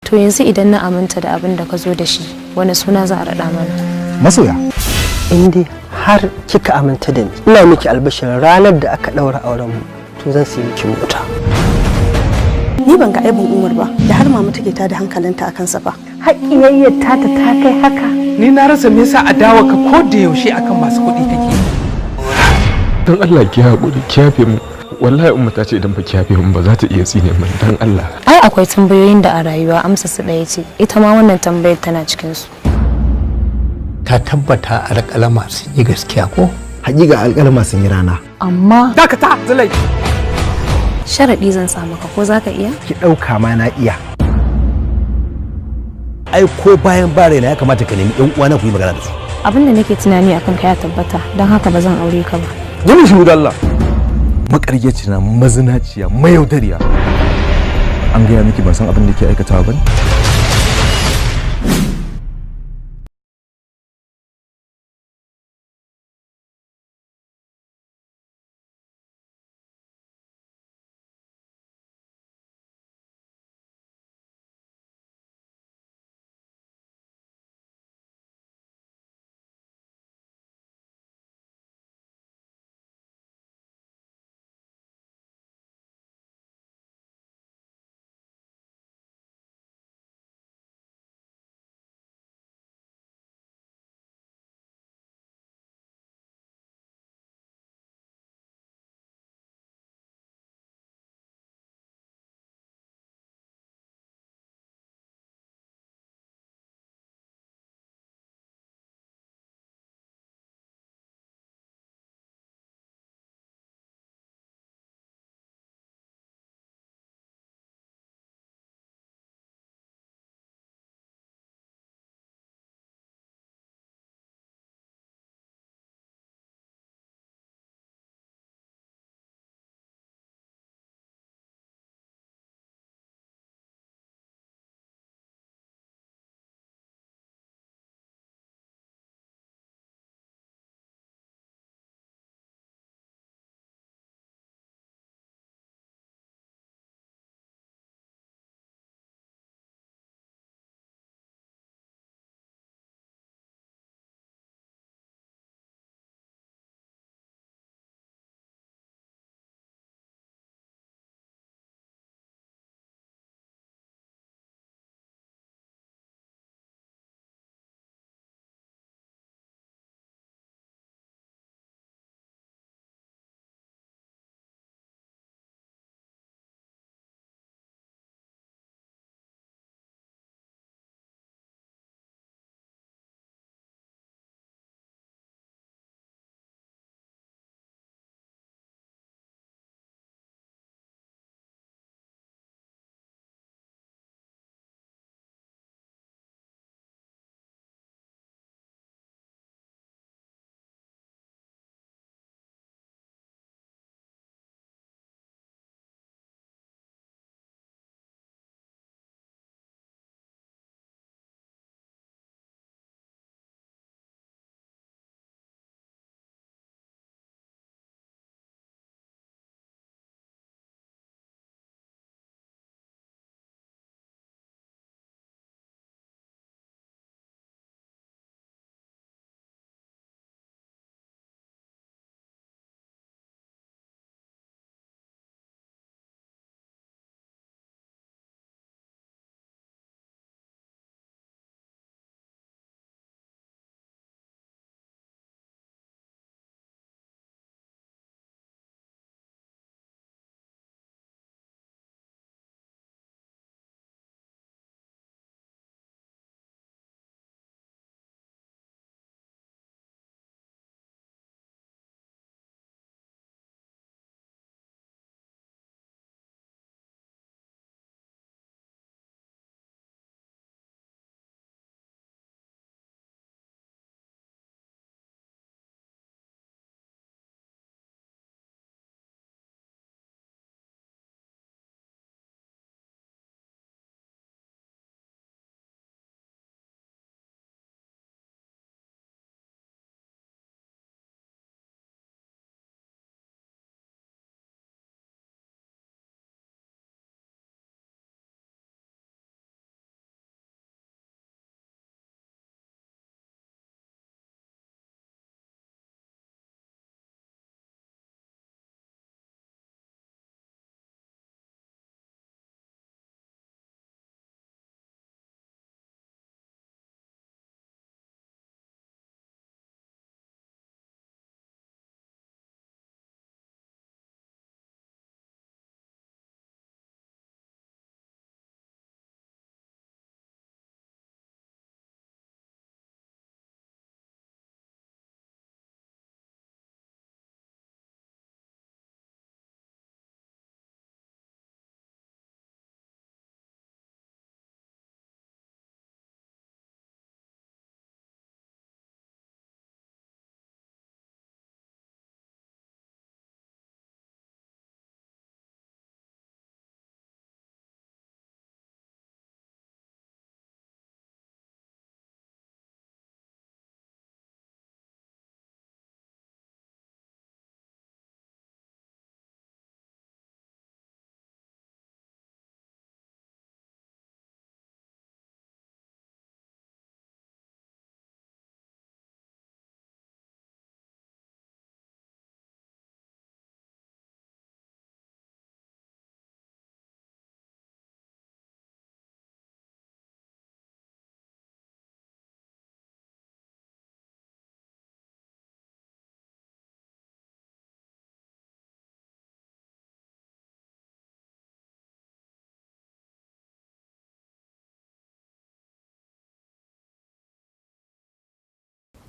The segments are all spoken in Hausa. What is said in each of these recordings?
To yanzu idan na aminta da abin da ka zo da shi, wani suna za a raɗa mana? Masoya. In dai har kika aminta da ni, ina miki albashin ranar da aka ɗaura auren mu, to zan siya miki mota. Ni ban ga aibin Umar ba, da har mama take tada hankalinta akan sa fa. Haƙiyayyar ta kai haka. Ni na rasa me yasa adawa ka ko da yaushe akan masu kuɗi take. Dan Allah ki haƙuri, ki yafe mu. Wallahi umma ta ce idan ba ki yafe mu ba za ta iya tsine min dan Allah. Ai akwai tambayoyin da a rayuwa amsa su ɗaya ce. Ita ma wannan tambayar tana cikin su. Ka tabbata alƙalama sun yi gaskiya ko? Hakika alƙalama sun yi rana. Amma Dakata, Zulai. Sharaɗi zan sa maka ko za ka iya? Ki ɗauka ma na iya. Ai ko bayan ba raina ya kamata ka nemi ɗan uwana ku yi magana da su. Abin da nake tunani akan ka ya tabbata, don haka ba zan aure ka ba. Gani shi da Allah. Maƙaryaci na mazinaciya mayaudariya. An gaya miki ban san abin da ke aikatawa ba ne?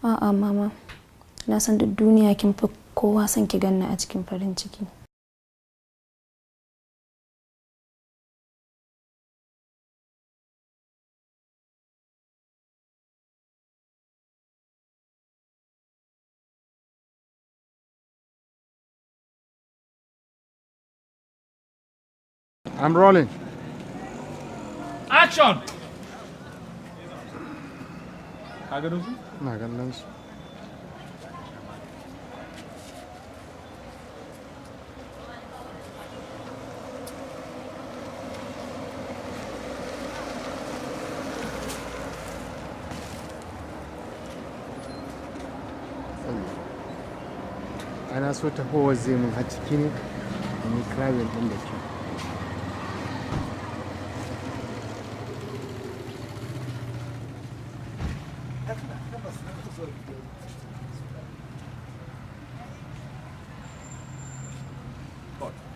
A'a mama, na san duk duniya kin fi kowa son ki ganna a cikin farin ciki. I'm rolling. Action! Ka gano su? Na ganin su. Ana so ta kowa zai mun har ciki ne in yi krabin ɗin da kyau.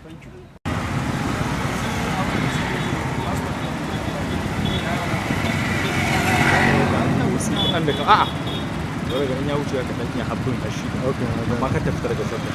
Thank you. Nan da ka a'a. Dole ga in ya wuce ka dan iya habbin kashi. Okay, amma ka tafi daga sabda.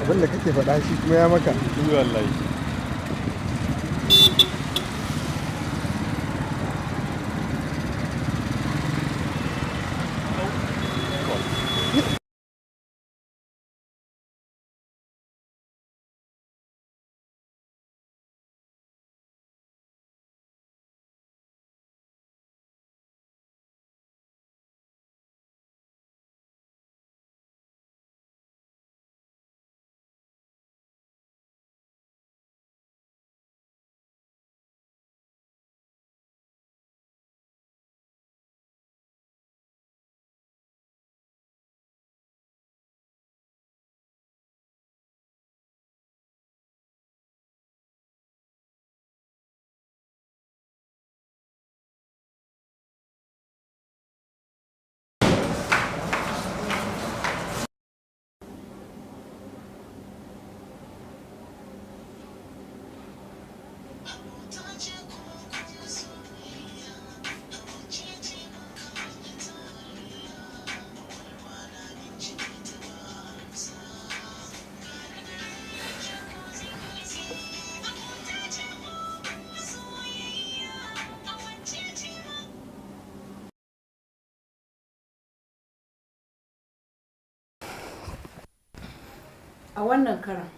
Abin da kake faɗa shi kuma ya maka. Wallahi. A wannan karan